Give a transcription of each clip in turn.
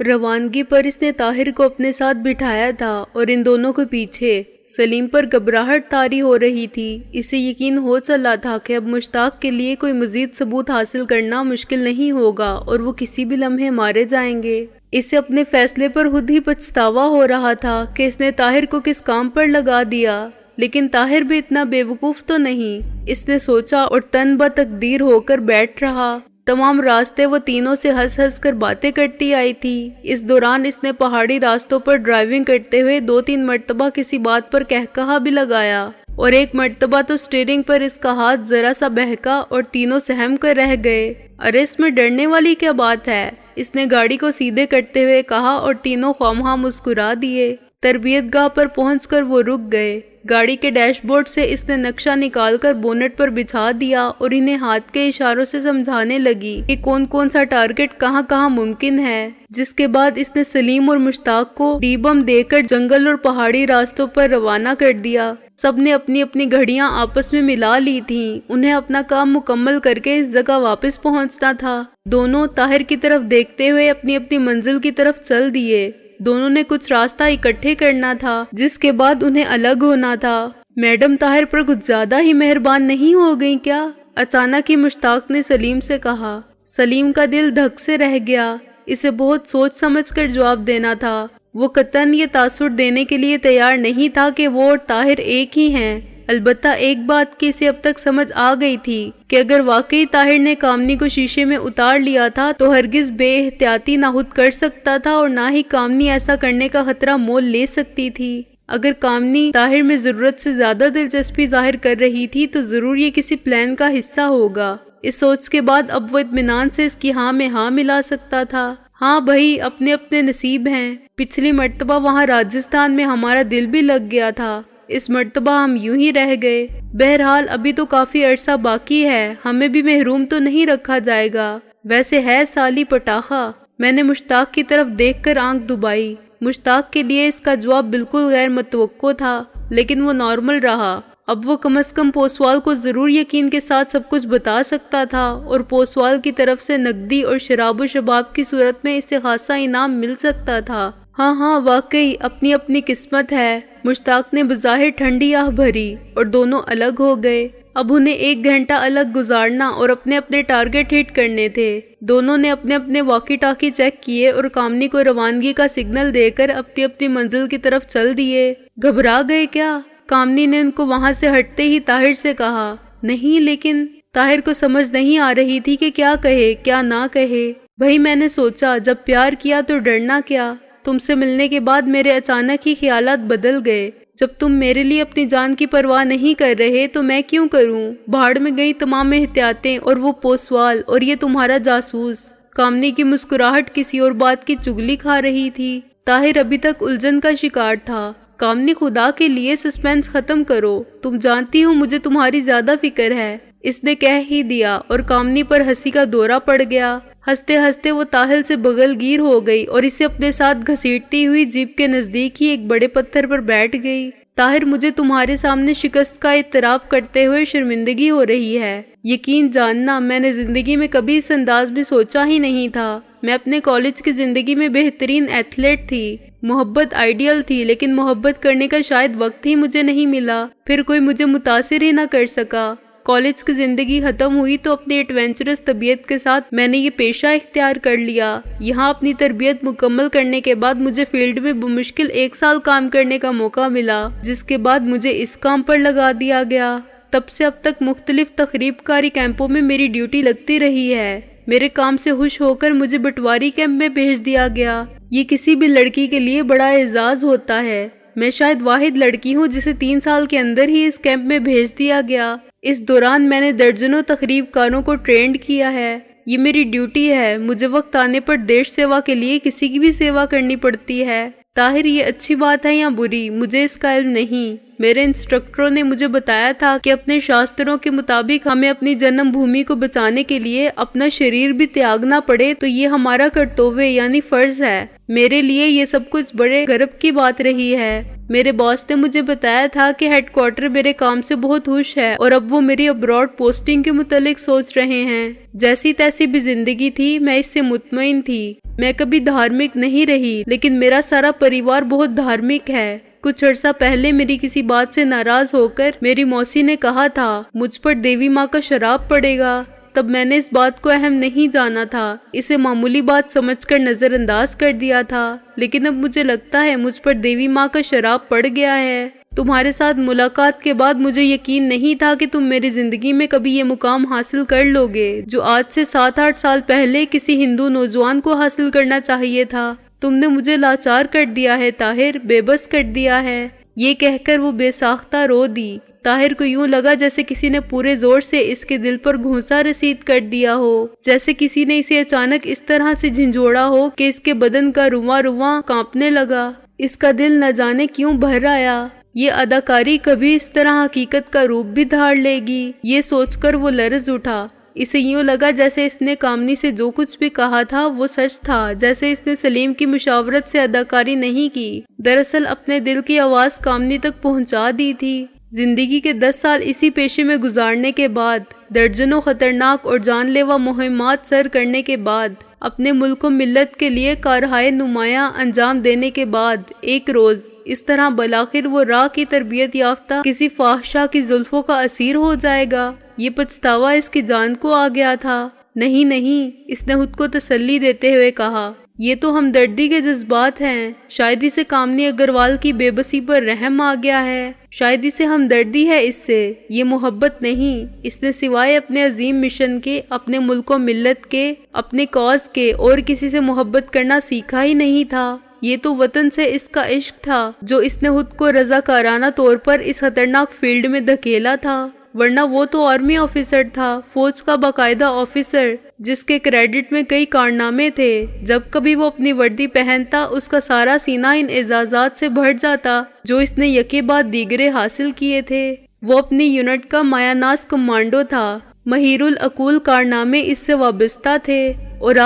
روانگی پر اس نے طاہر کو اپنے ساتھ بٹھایا تھا اور ان دونوں کے پیچھے سلیم پر گھبراہٹ طاری ہو رہی تھی۔ اسے یقین ہو چلا تھا کہ اب مشتاق کے لیے کوئی مزید ثبوت حاصل کرنا مشکل نہیں ہوگا اور وہ کسی بھی لمحے مارے جائیں گے۔ اسے اپنے فیصلے پر خود ہی پچھتاوا ہو رہا تھا کہ اس نے طاہر کو کس کام پر لگا دیا، لیکن طاہر بھی اتنا بے وقوف تو نہیں۔ اس نے سوچا اور تن بہ تقدیر ہو کر بیٹھ رہا۔ تمام راستے وہ تینوں سے ہنس ہنس کر باتیں کرتی آئی تھی۔ اس دوران اس نے پہاڑی راستوں پر ڈرائیونگ کرتے ہوئے 2-3 مرتبہ کسی بات پر کہا بھی لگایا، اور ایک مرتبہ تو اسٹیئرنگ پر اس کا ہاتھ ذرا سا بہکا اور تینوں سہم کر رہ گئے۔ ارے اس میں ڈرنے والی کیا بات ہے، اس نے گاڑی کو سیدھے کرتے ہوئے کہا اور تینوں خواہاں مسکرا دیے۔ تربیت گاہ پر پہنچ کر وہ رک گئے۔ گاڑی کے ڈیش بورڈ سے اس نے نقشہ نکال کر بونٹ پر بچھا دیا اور انہیں ہاتھ کے اشاروں سے سمجھانے لگی کہ کون کون سا ٹارگٹ کہاں کہاں ممکن ہے۔ جس کے بعد اس نے سلیم اور مشتاق کو ڈی بم دے کر جنگل اور پہاڑی راستوں پر روانہ کر دیا۔ سب نے اپنی اپنی گھڑیاں آپس میں ملا لی تھیں۔ انہیں اپنا کام مکمل کر کے اس جگہ واپس پہنچنا تھا۔ دونوں طاہر کی طرف دیکھتے ہوئے اپنی اپنی منزل کی طرف چل دیے۔ دونوں نے کچھ راستہ اکٹھے کرنا تھا، جس کے بعد انہیں الگ ہونا تھا۔ میڈم طاہر پر کچھ زیادہ ہی مہربان نہیں ہو گئی کیا؟ اچانک ہی مشتاق نے سلیم سے کہا۔ سلیم کا دل دھک سے رہ گیا۔ اسے بہت سوچ سمجھ کر جواب دینا تھا۔ وہ قطعاً یہ تاثر دینے کے لیے تیار نہیں تھا کہ وہ اور طاہر ایک ہی ہیں۔ البتہ ایک بات کی اسے اب تک سمجھ آ گئی تھی کہ اگر واقعی طاہر نے کامنی کو شیشے میں اتار لیا تھا تو ہرگز بے احتیاطی نہ خود کر سکتا تھا اور نہ ہی کامنی ایسا کرنے کا خطرہ مول لے سکتی تھی۔ اگر کامنی طاہر میں ضرورت سے زیادہ دلچسپی ظاہر کر رہی تھی تو ضرور یہ کسی پلان کا حصہ ہوگا۔ اس سوچ کے بعد اب وہ اطمینان سے اس کی ہاں میں ہاں ملا سکتا تھا۔ ہاں بھائی، اپنے اپنے نصیب ہیں۔ پچھلی مرتبہ وہاں راجستھان میں ہمارا دل بھی لگ گیا تھا، اس مرتبہ ہم یوں ہی رہ گئے۔ بہرحال ابھی تو کافی عرصہ باقی ہے، ہمیں بھی محروم تو نہیں رکھا جائے گا۔ ویسے ہے سالی پٹاخہ۔ میں نے مشتاق کی طرف دیکھ کر آنکھ دبائی۔ مشتاق کے لیے اس کا جواب بالکل غیر متوقع تھا، لیکن وہ نارمل رہا۔ اب وہ کم از کم پوسوال کو ضرور یقین کے ساتھ سب کچھ بتا سکتا تھا، اور پوسوال کی طرف سے نقدی اور شراب و شباب کی صورت میں اسے خاصا انعام مل سکتا تھا۔ ہاں واقعی اپنی اپنی قسمت ہے۔ مشتاق نے بظاہر ٹھنڈی آہ بھری اور دونوں الگ ہو گئے۔ اب انہیں 1 گھنٹہ الگ گزارنا اور اپنے اپنے ٹارگٹ ہٹ کرنے تھے۔ دونوں نے اپنے اپنے واکی ٹاکی چیک کیے اور کامنی کو روانگی کا سگنل دے کر اپنی اپنی منزل کی طرف چل دیے۔ گھبرا گئے کیا؟ کامنی نے ان کو وہاں سے ہٹتے ہی طاہر سے کہا۔ نہیں، لیکن طاہر کو سمجھ نہیں آ رہی تھی کہ کیا کہے کیا نہ کہے۔ بھائی میں نے سوچا جب پیار کیا تو ڈرنا کیا۔ تم سے ملنے کے بعد میرے اچانک ہی خیالات بدل گئے۔ جب تم میرے لیے اپنی جان کی پرواہ نہیں کر رہے تو میں کیوں کروں؟ بھاڑ میں گئی تمام احتیاطیں، اور وہ پوسوال اور یہ تمہارا جاسوس۔ کامنی کی مسکراہٹ کسی اور بات کی چگلی کھا رہی تھی۔ طاہر ابھی تک الجھن کا شکار تھا۔ کامنی خدا کے لیے سسپینس ختم کرو، تم جانتی ہو مجھے تمہاری زیادہ فکر ہے۔ اس نے کہہ ہی دیا اور کامنی پر ہنسی کا دورہ پڑ گیا۔ ہنستے ہنستے وہ طاہر سے بغل گیر ہو گئی اور اسے اپنے ساتھ گھسیٹتی ہوئی جیپ کے نزدیک ہی ایک بڑے پتھر پر بیٹھ گئی۔ طاہر مجھے تمہارے سامنے شکست کا اعتراف کرتے ہوئے شرمندگی ہو رہی ہے۔ یقین جاننا میں نے زندگی میں کبھی اس انداز میں سوچا ہی نہیں تھا۔ میں اپنے کالج کی زندگی میں بہترین ایتھلیٹ تھی۔ محبت آئیڈیل تھی، لیکن محبت کرنے کا شاید وقت ہی مجھے نہیں ملا۔ پھر کوئی مجھے متاثر ہی نہ کر سکا۔ کالج کی زندگی ختم ہوئی تو اپنی ایڈونچرس طبیعت کے ساتھ میں نے یہ پیشہ اختیار کر لیا۔ یہاں اپنی تربیت مکمل کرنے کے بعد مجھے فیلڈ میں بمشکل 1 سال کام کرنے کا موقع ملا، جس کے بعد مجھے اس کام پر لگا دیا گیا۔ تب سے اب تک مختلف تخریب کاری کیمپوں میں میری ڈیوٹی لگتی رہی ہے۔ میرے کام سے خوش ہو کر مجھے بٹواری کیمپ میں بھیج دیا گیا۔ یہ کسی بھی لڑکی کے لیے بڑا اعزاز ہوتا ہے۔ میں شاید واحد لڑکی ہوں جسے 3 سال کے اندر ہی اس کیمپ میں بھیج دیا گیا۔ اس دوران میں نے درجنوں تخریب کاروں کو ٹرینڈ کیا ہے۔ یہ میری ڈیوٹی ہے۔ مجھے وقت آنے پر دیش سیوا کے لیے کسی کی بھی سیوا کرنی پڑتی ہے۔ طاہر یہ اچھی بات ہے یا بری، مجھے اس کا علم نہیں۔ میرے انسٹرکٹروں نے مجھے بتایا تھا کہ اپنے شاستروں کے مطابق ہمیں اپنی جنم بھومی کو بچانے کے لیے اپنا شریر بھی تیاگنا پڑے تو یہ ہمارا کرتویہ یعنی فرض ہے۔ میرے لیے یہ سب کچھ بڑے گرو کی بات رہی ہے۔ میرے باس نے مجھے بتایا تھا کہ ہیڈ کوارٹر میرے کام سے بہت خوش ہے اور اب وہ میری ابراڈ پوسٹنگ کے متعلق سوچ رہے ہیں۔ جیسی تیسی بھی زندگی تھی، میں اس سے مطمئن تھی۔ میں کبھی دھارمک نہیں رہی، لیکن میرا سارا پریوار بہت دھارمک ہے۔ کچھ عرصہ پہلے میری کسی بات سے ناراض ہو کر میری موسی نے کہا تھا مجھ پر دیوی ماں کا شراب پڑے گا۔ تب میں نے اس بات کو اہم نہیں جانا تھا، اسے معمولی بات سمجھ کر نظر انداز کر دیا تھا، لیکن اب مجھے لگتا ہے مجھ پر دیوی ماں کا شراب پڑ گیا ہے۔ تمہارے ساتھ ملاقات کے بعد مجھے یقین نہیں تھا کہ تم میری زندگی میں کبھی یہ مقام حاصل کر لو گے جو آج سے 7-8 سال پہلے کسی ہندو نوجوان کو حاصل کرنا چاہیے تھا۔ تم نے مجھے لاچار کر دیا ہے طاہر، بے بس کر دیا ہے۔ یہ کہہ کر وہ بے ساختہ رو دی۔ طاہر کو یوں لگا جیسے کسی نے پورے زور سے اس کے دل پر گھونسا رسید کر دیا ہو، جیسے کسی نے اسے اچانک اس طرح سے جھنجھوڑا ہو کہ اس کے بدن کا رواں رواں کانپنے لگا۔ اس کا دل نہ جانے کیوں بھر آیا۔ یہ اداکاری کبھی اس طرح حقیقت کا روپ بھی دھار لے گی، یہ سوچ کر وہ لرز اٹھا۔ اسے یوں لگا جیسے اس نے کامنی سے جو کچھ بھی کہا تھا وہ سچ تھا، جیسے اس نے سلیم کی مشاورت سے اداکاری نہیں کی، دراصل اپنے دل کی آواز کامنی تک پہنچا دی تھی۔ زندگی کے 10 سال اسی پیشے میں گزارنے کے بعد، درجنوں خطرناک اور جان لیوا مہمات سر کرنے کے بعد، اپنے ملک و ملت کے لیے کارہائے نمایاں انجام دینے کے بعد، ایک روز اس طرح بالآخر وہ راہ کی تربیت یافتہ کسی فاحشہ کی زلفوں کا اسیر ہو جائے گا۔ یہ پچھتاوا اس کی جان کو آ گیا تھا۔ نہیں نہیں، اس نے خود کو تسلی دیتے ہوئے کہا، یہ تو ہمدردی کے جذبات ہیں۔ شاید اسے کامنی اگروال کی بے بسی پر رحم آ گیا ہے، شاید اسے ہمدردی ہے اس سے، یہ محبت نہیں۔ اس نے سوائے اپنے عظیم مشن کے، اپنے ملک و ملت کے، اپنے کاز کے اور کسی سے محبت کرنا سیکھا ہی نہیں تھا۔ یہ تو وطن سے اس کا عشق تھا جو اس نے خود کو رضاکارانہ طور پر اس خطرناک فیلڈ میں دھکیلا تھا، ورنہ وہ تو آرمی آفیسر تھا، فوج کا باقاعدہ آفیسر، جس کے کریڈٹ میں کئی کارنامے تھے۔ جب کبھی وہ اپنی وردی پہنتا اس کا سارا سینہ ان اعزازات سے بھر جاتا جو اس نے یکے بعد دیگرے حاصل کیے تھے۔ وہ اپنی یونٹ کا مایہ ناز کمانڈو تھا، مہیر العقول کارنامے اس سے وابستہ تھے، اور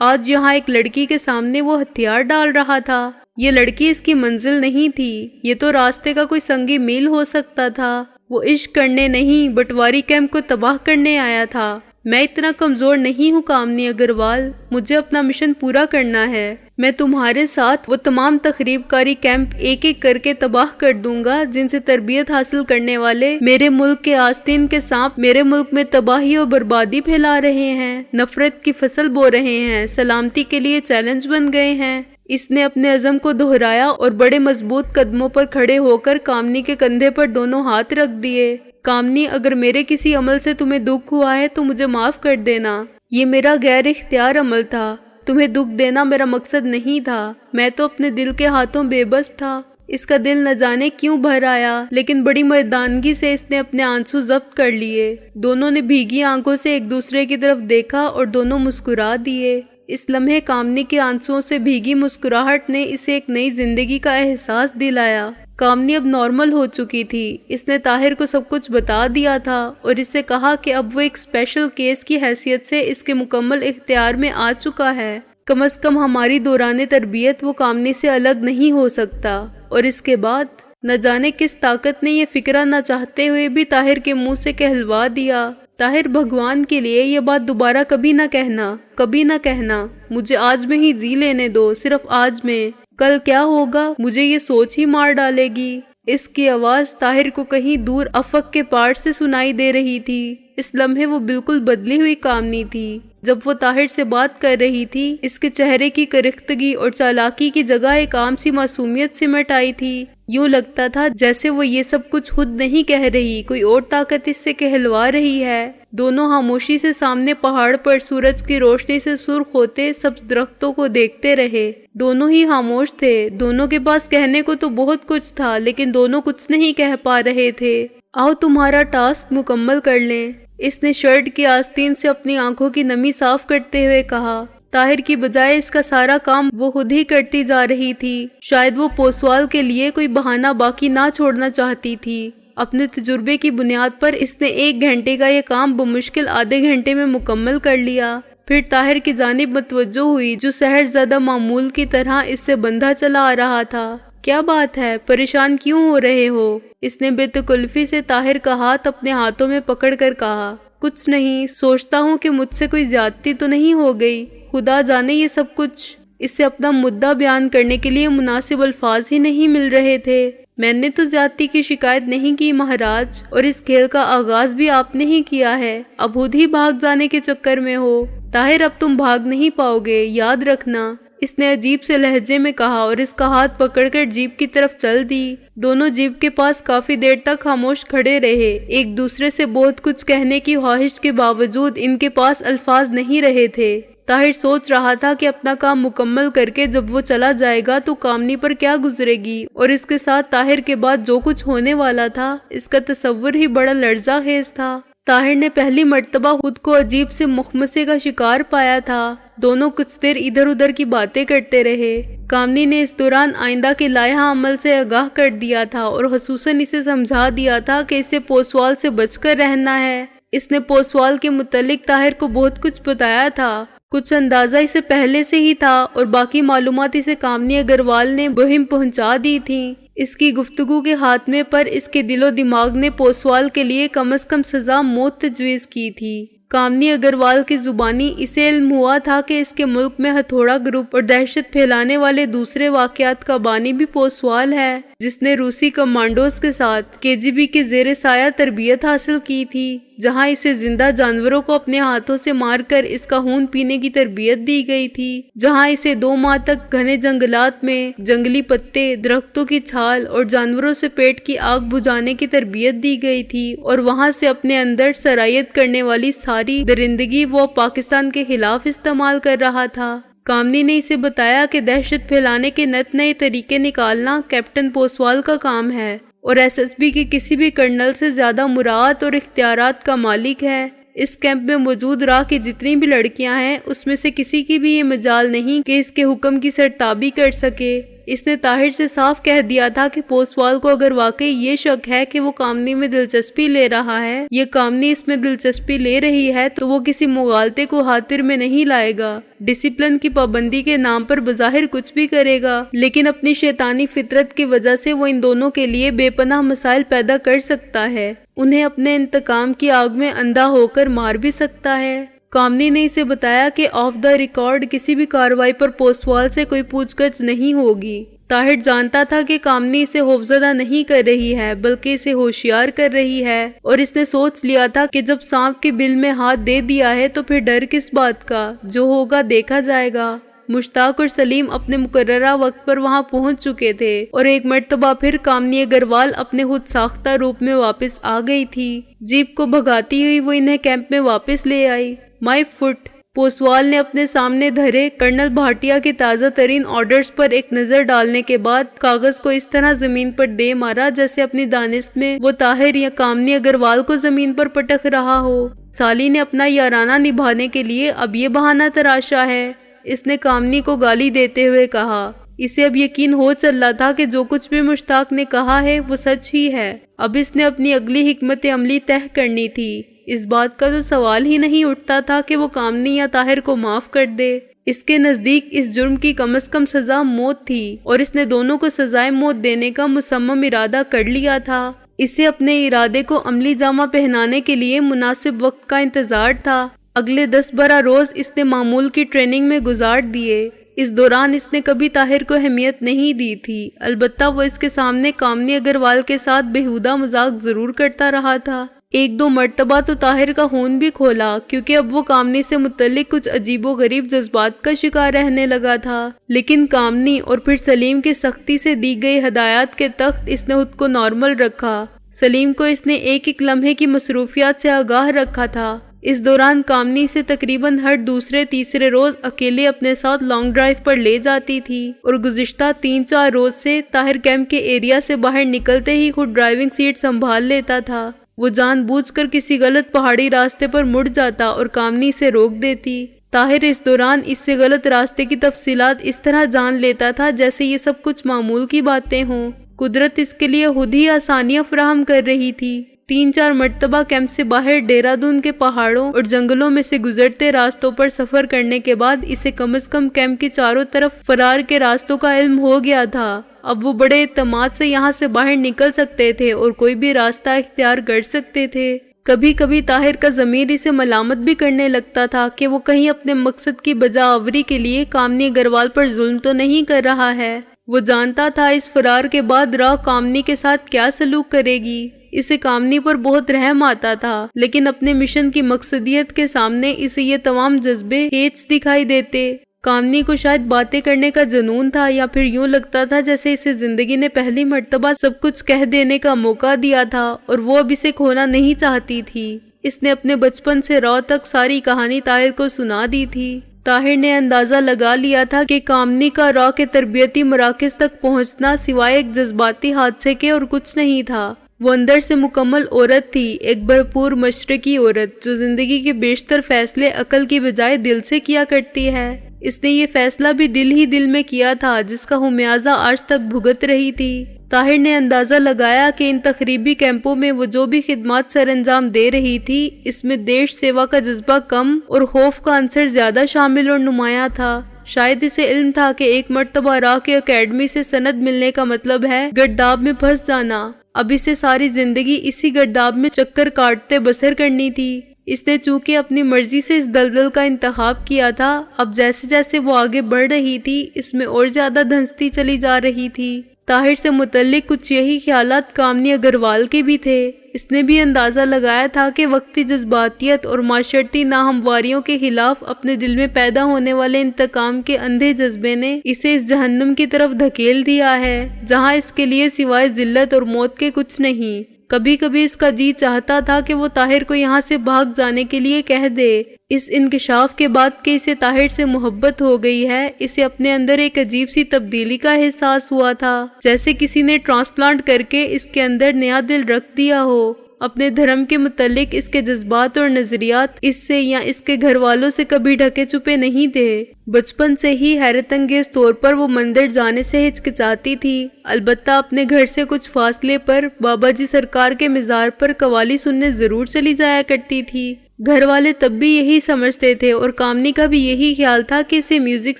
آج یہاں ایک لڑکی کے سامنے وہ ہتھیار ڈال رہا تھا۔ یہ لڑکی اس کی منزل نہیں تھی، یہ تو راستے کا کوئی سنگی میل ہو سکتا تھا۔ وہ عشق کرنے نہیں، بٹواری کیمپ کو تباہ کرنے آیا تھا۔ میں اتنا کمزور نہیں ہوں کامنی اگروال، مجھے اپنا مشن پورا کرنا ہے۔ میں تمہارے ساتھ وہ تمام تخریب کاری کیمپ ایک ایک کر کے تباہ کر دوں گا جن سے تربیت حاصل کرنے والے میرے ملک کے آستین کے سانپ میرے ملک میں تباہی اور بربادی پھیلا رہے ہیں، نفرت کی فصل بو رہے ہیں، سلامتی کے لیے چیلنج بن گئے ہیں۔ اس نے اپنے عزم کو دہرایا اور بڑے مضبوط قدموں پر کھڑے ہو کر کامنی کے کندھے پر دونوں ہاتھ رکھ دیے۔ کامنی، اگر میرے کسی عمل سے تمہیں دکھ ہوا ہے تو مجھے معاف کر دینا۔ یہ میرا غیر اختیار عمل تھا، تمہیں دکھ دینا میرا مقصد نہیں تھا۔ میں تو اپنے دل کے ہاتھوں بے بس تھا۔ اس کا دل نہ جانے کیوں بھر آیا، لیکن بڑی مردانگی سے اس نے اپنے آنسو ضبط کر لیے۔ دونوں نے بھیگی آنکھوں سے ایک دوسرے کی طرف دیکھا اور دونوں مسکرا دیے۔ اس لمحے کامنی کے آنسوؤں سے بھیگی مسکراہٹ نے اسے ایک نئی زندگی کا احساس دلایا۔ کامنی اب نارمل ہو چکی تھی، اس نے طاہر کو سب کچھ بتا دیا تھا اور اس سے کہا کہ اب وہ ایک اسپیشل کیس کی حیثیت سے اس کے مکمل اختیار میں آ چکا ہے۔ کم از کم ہماری دوران تربیت وہ کامنی سے الگ نہیں ہو سکتا۔ اور اس کے بعد نہ جانے کس طاقت نے یہ فکرہ نہ چاہتے ہوئے بھی طاہر کے منہ سے کہلوا دیا، طاہر بھگوان کے لیے یہ بات دوبارہ کبھی نہ کہنا، کبھی نہ کہنا۔ مجھے آج میں ہی جی لینے دو، صرف آج میں۔ کل کیا ہوگا مجھے یہ سوچ ہی مار ڈالے گی۔ اس کی آواز طاہر کو کہیں دور افق کے پار سے سنائی دے رہی تھی۔ اس لمحے وہ بالکل بدلی ہوئی کامنی تھی۔ جب وہ طاہر سے بات کر رہی تھی، اس کے چہرے کی کرختگی اور چالاکی کی جگہ ایک عام سی معصومیت سمٹ آئی تھی۔ یوں لگتا تھا جیسے وہ یہ سب کچھ خود نہیں کہہ رہی، کوئی اور طاقت اس سے کہلوا رہی ہے۔ دونوں خاموشی سے سامنے پہاڑ پر سورج کی روشنی سے سرخ ہوتے سبز درختوں کو دیکھتے رہے۔ دونوں ہی خاموش تھے، دونوں کے پاس کہنے کو تو بہت کچھ تھا، لیکن دونوں کچھ نہیں کہہ پا رہے تھے۔ آؤ تمہارا ٹاسک مکمل کر لیں، اس نے شرٹ کی آستین سے اپنی آنکھوں کی نمی صاف کرتے ہوئے کہا۔ طاہر کی بجائے اس کا سارا کام وہ خود ہی کرتی جا رہی تھی۔ شاید وہ پوسوال کے لیے کوئی بہانہ باقی نہ چھوڑنا چاہتی تھی۔ اپنے تجربے کی بنیاد پر اس نے 1 گھنٹے کا یہ کام بمشکل آدھے گھنٹے میں مکمل کر لیا۔ پھر طاہر کی جانب متوجہ ہوئی جو سحر زدہ معمول کی طرح اس سے بندھا چلا آ رہا تھا۔ کیا بات ہے، پریشان کیوں ہو رہے ہو؟ اس نے بے تکلفی سے طاہر کا ہاتھ اپنے ہاتھوں میں پکڑ کر کہا۔ کچھ نہیں، سوچتا ہوں کہ مجھ سے کوئی زیادتی تو نہیں ہو گئی، خدا جانے یہ سب کچھ۔ اس سے اپنا مدعا بیان کرنے کے لیے مناسب الفاظ ہی نہیں مل رہے تھے۔ میں نے تو زیادتی کی شکایت نہیں کی مہاراج، اور اس کھیل کا آغاز بھی آپ نے ہی کیا ہے، اب خود ہی بھاگ جانے کے چکر میں ہو۔ طاہر اب تم بھاگ نہیں پاؤ گے، یاد رکھنا، اس نے عجیب سے لہجے میں کہا اور اس کا ہاتھ پکڑ کر جیپ کی طرف چل دی۔ دونوں جیپ کے پاس کافی دیر تک خاموش کھڑے رہے، ایک دوسرے سے بہت کچھ کہنے کی خواہش کے باوجود ان کے پاس الفاظ نہیں رہے تھے۔ طاہر سوچ رہا تھا کہ اپنا کام مکمل کر کے جب وہ چلا جائے گا تو کامنی پر کیا گزرے گی، اور اس کے ساتھ طاہر کے بعد جو کچھ ہونے والا تھا اس کا تصور ہی بڑا لرزہ خیز تھا۔ طاہر نے پہلی مرتبہ خود کو عجیب سے مخمصے کا شکار پایا تھا۔ دونوں کچھ دیر ادھر ادھر کی باتیں کرتے رہے۔ کامنی نے اس دوران آئندہ کے لائحہ عمل سے آگاہ کر دیا تھا اور خصوصاً اسے سمجھا دیا تھا کہ اسے پوسوال سے بچ کر رہنا ہے۔ اس نے پوسوال کے متعلق طاہر کو بہت کچھ بتایا تھا، کچھ اندازہ اسے پہلے سے ہی تھا اور باقی معلومات اسے کامنی اگروال نے بہم پہنچا دی تھیں۔ اس کی گفتگو کے خاتمے پر اس کے دل و دماغ نے پوسوال کے لیے کم از کم سزا موت تجویز کی تھی۔ کامنی اگروال کی زبانی اسے علم ہوا تھا کہ اس کے ملک میں ہتھوڑا گروپ اور دہشت پھیلانے والے دوسرے واقعات کا بانی بھی پوسوال ہے، جس نے روسی کمانڈوز کے ساتھ KGB کے زیر سایہ تربیت حاصل کی تھی، جہاں اسے زندہ جانوروں کو اپنے ہاتھوں سے مار کر اس کا خون پینے کی تربیت دی گئی تھی، جہاں اسے 2 ماہ تک گھنے جنگلات میں جنگلی پتے، درختوں کی چھال اور جانوروں سے پیٹ کی آگ بجھانے کی تربیت دی گئی تھی، اور وہاں سے اپنے اندر سرایت کرنے والی ساری درندگی وہ پاکستان کے خلاف استعمال کر رہا تھا۔ کامنی نے اسے بتایا کہ دہشت پھیلانے کے نئے طریقے نکالنا کیپٹن پوسوال کا کام ہے، اور SSB کے کسی بھی کرنل سے زیادہ مراعات اور اختیارات کا مالک ہے۔ اس کیمپ میں موجود راہ کی جتنی بھی لڑکیاں ہیں اس میں سے کسی کی بھی یہ مجال نہیں کہ اس کے حکم کی سرتابی کر سکے۔ اس نے طاہر سے صاف کہہ دیا تھا کہ پوسوال کو اگر واقعی یہ شک ہے کہ وہ کامنی میں دلچسپی لے رہا ہے یا کامنی اس میں دلچسپی لے رہی ہے تو وہ کسی مغالطے کو خاطر میں نہیں لائے گا، ڈسپلن کی پابندی کے نام پر بظاہر کچھ بھی کرے گا، لیکن اپنی شیطانی فطرت کی وجہ سے وہ ان دونوں کے لیے بے پناہ مسائل پیدا کر سکتا ہے، انہیں اپنے انتقام کی آگ میں اندھا ہو کر مار بھی سکتا ہے۔ کامنی نے اسے بتایا کہ آف دا ریکارڈ کسی بھی کارروائی پر پوسوال سے کوئی پوچھ گچھ نہیں ہوگی۔ طاہر جانتا تھا کہ کامنی اسے خوفزدہ نہیں کر رہی ہے بلکہ اسے ہوشیار کر رہی ہے، اور اس نے سوچ لیا تھا کہ جب سانپ کے بل میں ہاتھ دے دیا ہے تو پھر ڈر کس بات کا، جو ہوگا دیکھا جائے گا۔ مشتاق اور سلیم اپنے مقررہ وقت پر وہاں پہنچ چکے تھے اور ایک مرتبہ پھر کامنی اگروال اپنے خود ساختہ روپ میں واپس آ گئی تھی۔ جیپ کو بھگاتی ہوئی وہ انہیں کیمپ میں واپس لے آئی۔ مائی فٹ، پوسوال نے اپنے سامنے دھرے کرنل بھاٹیا کے تازہ ترین آرڈرز پر ایک نظر ڈالنے کے بعد کاغذ کو اس طرح زمین پر دے مارا جیسے اپنی دانست میں وہ طاہر یا کامنی اگروال کو زمین پر پٹک رہا ہو۔ سالی نے اپنا یارانہ نبھانے کے لیے اب یہ بہانہ تراشا ہے، اس نے کامنی کو گالی دیتے ہوئے کہا۔ اسے اب یقین ہو چلا تھا کہ جو کچھ بھی مشتاق نے کہا ہے وہ سچ ہی ہے، اب اس نے اپنی اگلی حکمت عملی طے کرنی تھی۔ اس بات کا تو سوال ہی نہیں اٹھتا تھا کہ وہ کامنی یا طاہر کو معاف کر دے۔ اس کے نزدیک اس جرم کی کم از کم سزا موت تھی اور اس نے دونوں کو سزائے موت دینے کا مصمم ارادہ کر لیا تھا۔ اسے اپنے ارادے کو عملی جامہ پہنانے کے لیے مناسب وقت کا انتظار تھا۔ اگلے 10-12 روز اس نے معمول کی ٹریننگ میں گزار دیے۔ اس دوران اس نے کبھی طاہر کو اہمیت نہیں دی تھی، البتہ وہ اس کے سامنے کامنی اگروال کے ساتھ بےہودہ مذاق ضرور کرتا رہا تھا۔ 1-2 مرتبہ تو طاہر کا خون بھی کھولا کیونکہ اب وہ کامنی سے متعلق کچھ عجیب و غریب جذبات کا شکار رہنے لگا تھا، لیکن کامنی اور پھر سلیم کے سختی سے دی گئی ہدایات کے تحت اس نے خود کو نارمل رکھا۔ سلیم کو اس نے ایک لمحے کی مصروفیات سے آگاہ رکھا تھا۔ اس دوران کامنی سے تقریباً ہر دوسرے تیسرے روز اکیلے اپنے ساتھ لانگ ڈرائیو پر لے جاتی تھی اور گزشتہ 3-4 روز سے طاہر کیمپ کے ایریا سے باہر نکلتے ہی خود ڈرائیونگ سیٹ سنبھال لیتا تھا۔ وہ جان بوجھ کر کسی غلط پہاڑی راستے پر مڑ جاتا اور کامنی سے روک دیتی۔ طاہر اس دوران اس سے غلط راستے کی تفصیلات اس طرح جان لیتا تھا جیسے یہ سب کچھ معمول کی باتیں ہوں۔ قدرت اس کے لیے خود ہی آسانیاں فراہم کر رہی تھی۔ 3-4 مرتبہ کیمپ سے باہر دہرادون کے پہاڑوں اور جنگلوں میں سے گزرتے راستوں پر سفر کرنے کے بعد اسے کم از کم کیمپ کے چاروں طرف فرار کے راستوں کا علم ہو گیا تھا۔ اب وہ بڑے اعتماد سے یہاں سے باہر نکل سکتے تھے اور کوئی بھی راستہ اختیار کر سکتے تھے۔ کبھی کبھی طاہر کا ضمیر اسے ملامت بھی کرنے لگتا تھا کہ وہ کہیں اپنے مقصد کی بجاوری کے لیے کامنی اگروال پر ظلم تو نہیں کر رہا ہے۔ وہ جانتا تھا اس فرار کے بعد راہ کامنی کے ساتھ کیا سلوک کرے گی۔ اسے کامنی پر بہت رحم آتا تھا، لیکن اپنے مشن کی مقصدیت کے سامنے اسے یہ تمام جذبے ہیچ دکھائی دیتے۔ کامنی کو شاید باتیں کرنے کا جنون تھا، یا پھر یوں لگتا تھا جیسے اسے زندگی نے پہلی مرتبہ سب کچھ کہہ دینے کا موقع دیا تھا اور وہ اب اسے کھونا نہیں چاہتی تھی۔ اس نے اپنے بچپن سے راہ تک ساری کہانی طاہر کو سنا دی تھی۔ طاہر نے اندازہ لگا لیا تھا کہ کامنی کا راہ کے تربیتی مراکز تک پہنچنا سوائے ایک جذباتی حادثے کے اور کچھ نہیں تھا۔ وہ اندر سے مکمل عورت تھی، ایک بھرپور مشرقی عورت جو زندگی کے بیشتر فیصلے عقل کی بجائے دل سے کیا کرتی ہے۔ اس نے یہ فیصلہ بھی دل ہی دل میں کیا تھا جس کا خمیازہ آج تک بھگت رہی تھی۔ طاہر نے اندازہ لگایا کہ ان تخریبی کیمپوں میں وہ جو بھی خدمات سر انجام دے رہی تھی، اس میں دیش سیوا کا جذبہ کم اور خوف کا عنصر زیادہ شامل اور نمایاں تھا۔ شاید اسے علم تھا کہ ایک مرتبہ راہ کے اکیڈمی سے سند ملنے کا مطلب ہے گرداب میں پھنس جانا۔ اب اسے ساری زندگی اسی گرداب میں چکر کاٹتے بسر کرنی تھی۔ اس نے چونکہ اپنی مرضی سے اس دلدل کا انتخاب کیا تھا، اب جیسے جیسے وہ آگے بڑھ رہی تھی اس میں اور زیادہ دھنستی چلی جا رہی تھی۔ طاہر سے متعلق کچھ یہی خیالات کامنی اگروال کے بھی تھے۔ اس نے بھی اندازہ لگایا تھا کہ وقتی جذباتیت اور معاشرتی ناہمواریوں کے خلاف اپنے دل میں پیدا ہونے والے انتقام کے اندھے جذبے نے اسے اس جہنم کی طرف دھکیل دیا ہے جہاں اس کے لیے سوائے ذلت اور موت کے کچھ نہیں۔ کبھی کبھی اس کا جی چاہتا تھا کہ وہ طاہر کو یہاں سے بھاگ جانے کے لیے کہہ دے۔ اس انکشاف کے بعد کہ اسے طاہر سے محبت ہو گئی ہے، اسے اپنے اندر ایک عجیب سی تبدیلی کا احساس ہوا تھا، جیسے کسی نے ٹرانسپلانٹ کر کے اس کے اندر نیا دل رکھ دیا ہو۔ اپنے دھرم کے متعلق اس کے جذبات اور نظریات اس سے یا اس کے گھر والوں سے کبھی ڈھکے چھپے نہیں تھے۔ بچپن سے ہی حیرت انگیز طور پر وہ مندر جانے سے ہچکچاتی تھی، البتہ اپنے گھر سے کچھ فاصلے پر بابا جی سرکار کے مزار پر قوالی سننے ضرور چلی جایا کرتی تھی۔ گھر والے تب بھی یہی سمجھتے تھے اور کامنی کا بھی یہی خیال تھا کہ اسے میوزک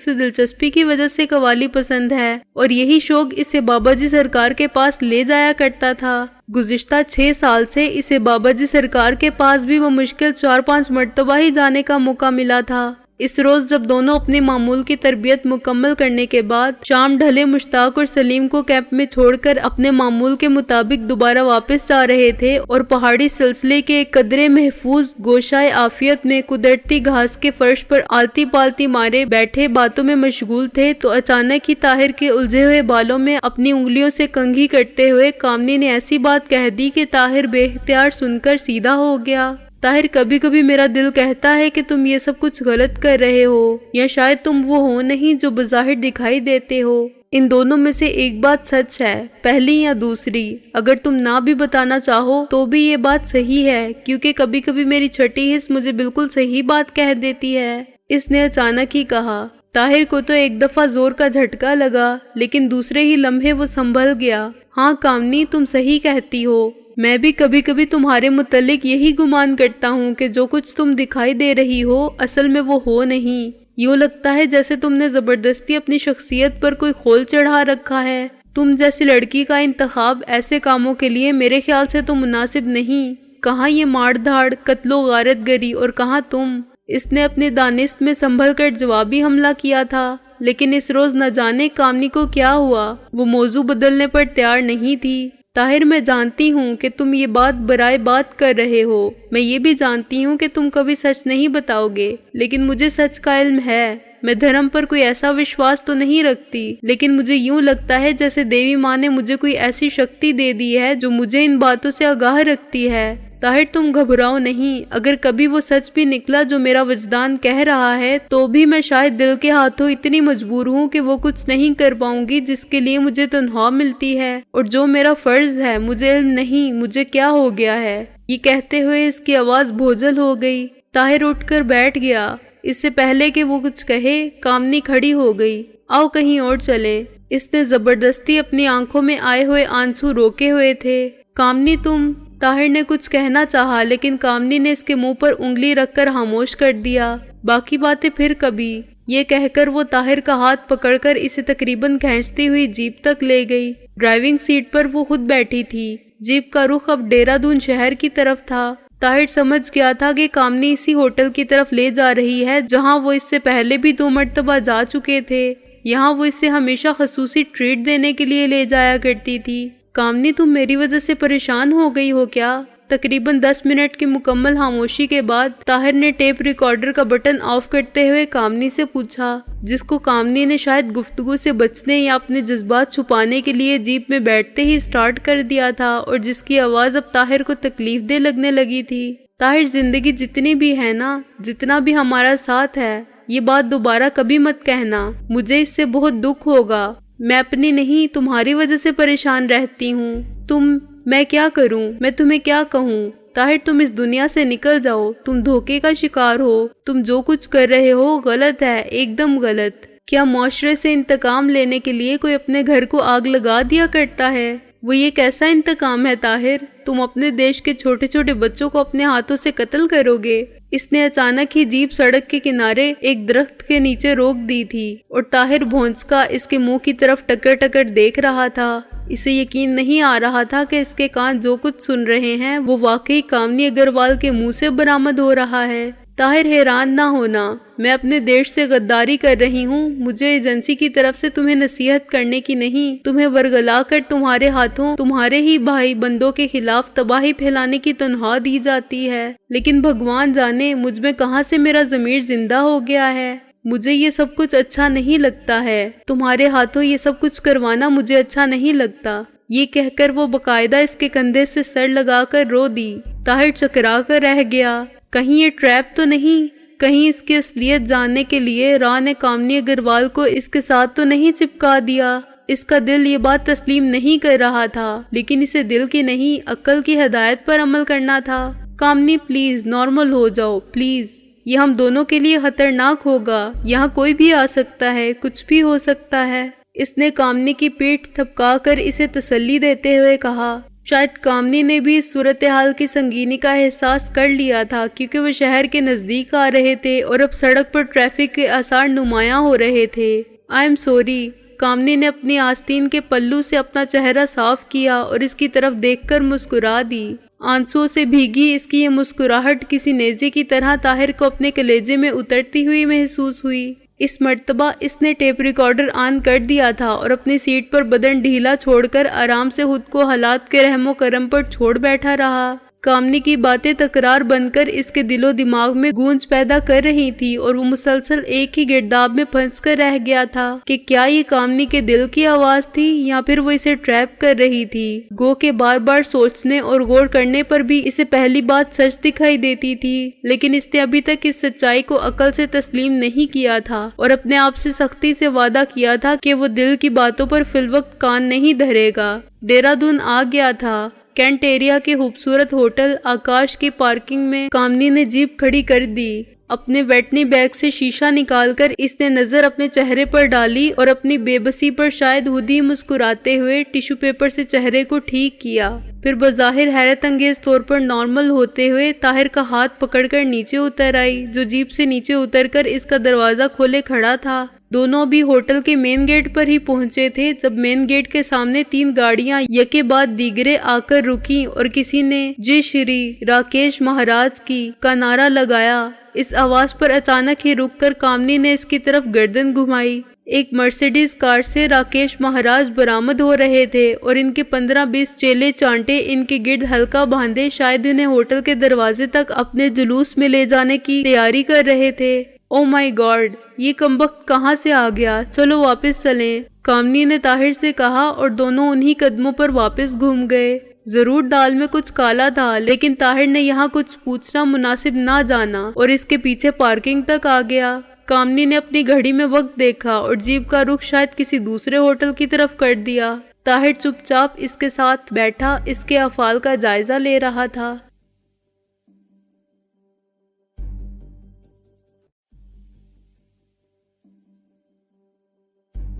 سے دلچسپی کی وجہ سے قوالی پسند ہے اور یہی شوق اسے بابا جی سرکار کے پاس لے جایا کرتا تھا۔ گزشتہ 6 سال سے اسے بابا جی سرکار کے پاس بھی وہ مشکل 4-5 مرتبہ ہی جانے کا موقع ملا تھا۔ اس روز جب دونوں اپنی معمول کی تربیت مکمل کرنے کے بعد شام ڈھلے مشتاق اور سلیم کو کیمپ میں چھوڑ کر اپنے معمول کے مطابق دوبارہ واپس جا رہے تھے اور پہاڑی سلسلے کے ایک قدرے محفوظ گوشائے عافیت میں قدرتی گھاس کے فرش پر آلتی پالتی مارے بیٹھے باتوں میں مشغول تھے تو اچانک ہی طاہر کے الجھے ہوئے بالوں میں اپنی انگلیوں سے کنگھی کرتے ہوئے کامنی نے ایسی بات کہہ دی کہ طاہر بے اختیار سن کر سیدھا ہو گیا۔ طاہر، کبھی کبھی میرا دل کہتا ہے کہ تم یہ سب کچھ غلط کر رہے ہو، یا شاید تم وہ ہو نہیں جو بظاہر دکھائی دیتے ہو۔ ان دونوں میں سے ایک بات سچ ہے، پہلی یا دوسری۔ اگر تم نہ بھی بتانا چاہو تو بھی یہ بات صحیح ہے، کیونکہ کبھی کبھی میری چھٹی حص مجھے بالکل صحیح بات کہہ دیتی ہے۔ اس نے اچانک ہی کہا۔ طاہر کو تو ایک دفعہ زور کا جھٹکا لگا، لیکن دوسرے ہی لمحے وہ سنبھل گیا۔ ہاں کامنی، تم صحیح کہتی ہو۔ میں بھی کبھی کبھی تمہارے متعلق یہی گمان کرتا ہوں کہ جو کچھ تم دکھائی دے رہی ہو اصل میں وہ ہو نہیں۔ یوں لگتا ہے جیسے تم نے زبردستی اپنی شخصیت پر کوئی خول چڑھا رکھا ہے۔ تم جیسی لڑکی کا انتخاب ایسے کاموں کے لیے میرے خیال سے تو مناسب نہیں۔ کہاں یہ ماڑ دھاڑ، قتل و غارت گری، اور کہاں تم؟ اس نے اپنے دانست میں سنبھل کر جوابی حملہ کیا تھا، لیکن اس روز نہ جانے کامنی کو کیا ہوا، وہ موضوع بدلنے پر تیار نہیں تھی۔ طاہر، میں جانتی ہوں کہ تم یہ بات برائے بات کر رہے ہو، میں یہ بھی جانتی ہوں کہ تم کبھی سچ نہیں بتاؤ گے، لیکن مجھے سچ کا علم ہے۔ میں دھرم پر کوئی ایسا وشواس تو نہیں رکھتی، لیکن مجھے یوں لگتا ہے جیسے دیوی ماں نے مجھے کوئی ایسی شکتی دے دی ہے جو مجھے ان باتوں سے آگاہ رکھتی ہے۔ طاہر، تم گھبراؤ نہیں، اگر کبھی وہ سچ بھی نکلا جو میرا وجدان کہہ رہا ہے تو بھی میں شاید دل کے ہاتھوں اتنی مجبور ہوں کہ وہ کچھ نہیں کر پاؤں گی جس کے لیے مجھے تنخواہ ملتی ہے، اور جو میرا فرض ہے مجھے علم نہیں مجھے کیا ہو گیا ہے۔ یہ کہتے ہوئے اس کی آواز بھوجل ہو گئی۔ طاہر اٹھ کر بیٹھ گیا۔ اس سے پہلے کہ وہ کچھ کہے کامنی کھڑی ہو گئی۔ آؤ کہیں اور چلے۔ اس نے زبردستی اپنی آنکھوں میں آئے ہوئے آنسو روکے ہوئے تھے۔ کامنی، تم؟ طاہر نے کچھ کہنا چاہا لیکن کامنی نے اس کے منہ پر انگلی رکھ کر خاموش کر دیا۔ باقی باتیں پھر کبھی۔ یہ کہہ کر وہ طاہر کا ہاتھ پکڑ کر اسے تقریباً کھینچتی ہوئی جیپ تک لے گئی۔ ڈرائیونگ سیٹ پر وہ خود بیٹھی تھی۔ جیپ کا رخ اب دہرادون شہر کی طرف تھا۔ طاہر سمجھ گیا تھا کہ کامنی اسی ہوٹل کی طرف لے جا رہی ہے جہاں وہ اس سے پہلے بھی 2 مرتبہ جا چکے تھے۔ یہاں وہ اسے ہمیشہ خصوصی ٹریٹ دینے کے لیے لے جایا کرتی تھی۔ کامنی، تم میری وجہ سے پریشان ہو گئی ہو کیا؟ تقریباً 10 منٹ کی مکمل خاموشی کے بعد طاہر نے ٹیپ ریکارڈر کا بٹن آف کرتے ہوئے کامنی سے پوچھا، جس کو کامنی نے شاید گفتگو سے بچنے یا اپنے جذبات چھپانے کے لیے جیپ میں بیٹھتے ہی سٹارٹ کر دیا تھا اور جس کی آواز اب طاہر کو تکلیف دہ لگنے لگی تھی۔ طاہر، زندگی جتنی بھی ہے نا، جتنا بھی ہمارا ساتھ ہے، یہ بات دوبارہ کبھی مت کہنا، مجھے اس سے بہت دکھ ہوگا۔ میں اپنی نہیں، تمہاری وجہ سے پریشان رہتی ہوں۔ میں کیا کروں؟ میں تمہیں کیا کہوں؟ طاہر، تم اس دنیا سے نکل جاؤ، تم دھوکے کا شکار ہو، تم جو کچھ کر رہے ہو غلط ہے، ایک دم غلط۔ کیا معاشرے سے انتقام لینے کے لیے کوئی اپنے گھر کو آگ لگا دیا کرتا ہے؟ وہ یہ کیسا انتقام ہے طاہر؟ تم اپنے دیش کے چھوٹے چھوٹے بچوں کو اپنے ہاتھوں سے قتل کرو گے۔ اس نے اچانک ہی جیپ سڑک کے کنارے ایک درخت کے نیچے روک دی تھی اور طاہر بھونچکا اس کے منہ کی طرف ٹکر ٹکر دیکھ رہا تھا۔ اسے یقین نہیں آ رہا تھا کہ اس کے کان جو کچھ سن رہے ہیں وہ واقعی کامنی اگروال کے منہ سے برآمد ہو رہا ہے۔ طاہر، حیران نہ ہونا، میں اپنے دیش سے غداری کر رہی ہوں۔ مجھے ایجنسی کی طرف سے تمہیں نصیحت کرنے کی نہیں، تمہیں ورگلا کر تمہارے ہاتھوں تمہارے ہی بھائی بندوں کے خلاف تباہی پھیلانے کی تنخواہ دی جاتی ہے۔ لیکن بھگوان جانے مجھ میں کہاں سے میرا ضمیر زندہ ہو گیا ہے۔ مجھے یہ سب کچھ اچھا نہیں لگتا ہے، تمہارے ہاتھوں یہ سب کچھ کروانا مجھے اچھا نہیں لگتا۔ یہ کہہ کر وہ باقاعدہ اس کے کندھے سے سر لگا کر رو دی۔ طاہر چکرا کر رہ گیا۔ کہیں یہ ٹریپ تو نہیں؟ کہیں اس کی اصلیت جاننے کے لیے راہ نے کامنی اگروال کو اس کے ساتھ تو نہیں چپکا دیا؟ اس کا دل یہ بات تسلیم نہیں کر رہا تھا، لیکن اسے دل کی نہیں عقل کی ہدایت پر عمل کرنا تھا۔ کامنی، پلیز نارمل ہو جاؤ، پلیز۔ یہ ہم دونوں کے لیے خطرناک ہوگا، یہاں کوئی بھی آ سکتا ہے، کچھ بھی ہو سکتا ہے۔ اس نے کامنی کی پیٹھ تھپکا کر اسے تسلی دیتے ہوئے کہا۔ شاید کامنی نے بھی اس صورتحال کی سنگینی کا احساس کر لیا تھا، کیونکہ وہ شہر کے نزدیک آ رہے تھے اور اب سڑک پر ٹریفک کے آثار نمایاں ہو رہے تھے۔ I am sorry. کامنی نے اپنی آستین کے پلو سے اپنا چہرہ صاف کیا اور اس کی طرف دیکھ کر مسکرا دی۔ آنسوؤں سے بھیگی اس کی یہ مسکراہٹ کسی نیزے کی طرح طاہر کو اپنے کلیجے میں اترتی ہوئی محسوس ہوئی۔ اس مرتبہ اس نے ٹیپ ریکارڈر آن کر دیا تھا اور اپنی سیٹ پر بدن ڈھیلا چھوڑ کر آرام سے خود کو حالات کے رحم و کرم پر چھوڑ بیٹھا رہا۔ کامنی کی باتیں تکرار بن کر اس کے دل و دماغ میں گونج پیدا کر رہی تھی اور وہ مسلسل ایک ہی گرداب میں پھنس کر رہ گیا تھا کہ کیا یہ کامنی کے دل کی آواز تھی یا پھر وہ اسے ٹریپ کر رہی تھی۔ گو کہ بار بار سوچنے اور غور کرنے پر بھی اسے پہلی بات سچ دکھائی دیتی تھی، لیکن اس نے ابھی تک اس سچائی کو عقل سے تسلیم نہیں کیا تھا اور اپنے آپ سے سختی سے وعدہ کیا تھا کہ وہ دل کی باتوں پر فی الوقت کان نہیں دھرے گا۔ دہرادون آ گیا تھا۔ کینٹ ایریا کے خوبصورت ہوٹل آکاش کی پارکنگ میں کامنی نے جیپ کھڑی کر دی۔ اپنے ویٹنی بیگ سے شیشہ نکال کر اس نے نظر اپنے چہرے پر ڈالی اور اپنی بے بسی پر شاید خود ہی مسکراتے ہوئے ٹیشو پیپر سے چہرے کو ٹھیک کیا۔ پھر بظاہر حیرت انگیز طور پر نارمل ہوتے ہوئے طاہر کا ہاتھ پکڑ کر نیچے اتر آئی، جو جیپ سے نیچے اتر کر اس کا دروازہ کھولے کھڑا تھا۔ دونوں بھی ہوٹل کے مین گیٹ پر ہی پہنچے تھے جب مین گیٹ کے سامنے 3 گاڑیاں یکے بعد دیگرے آ کر رکیں اور کسی نے جے شری راکیش مہاراج کی کا نعرہ لگایا۔ اس آواز پر اچانک ہی رک کر کامنی نے اس کی طرف گردن گھمائی۔ ایک مرسیڈیز کار سے راکیش مہاراج برآمد ہو رہے تھے اور ان کے 15-20 چیلے چانٹے ان کے گرد حلقہ باندھے شاید انہیں ہوٹل کے دروازے تک اپنے جلوس میں لے جانے کی تیاری کر رہے تھے۔ او مائی گاڈ، یہ کمبخت کہاں سے آ گیا؟ چلو واپس چلیں، کامنی نے طاہر سے کہا اور دونوں انہی قدموں پر واپس گھوم گئے۔ ضرور دال میں کچھ کالا تھا، لیکن طاہر نے یہاں کچھ پوچھنا مناسب نہ جانا اور اس کے پیچھے پارکنگ تک آ گیا۔ کامنی نے اپنی گھڑی میں وقت دیکھا اور جیپ کا رخ شاید کسی دوسرے ہوٹل کی طرف کر دیا۔ طاہر چپ چاپ اس کے ساتھ بیٹھا اس کے افعال کا جائزہ لے رہا تھا۔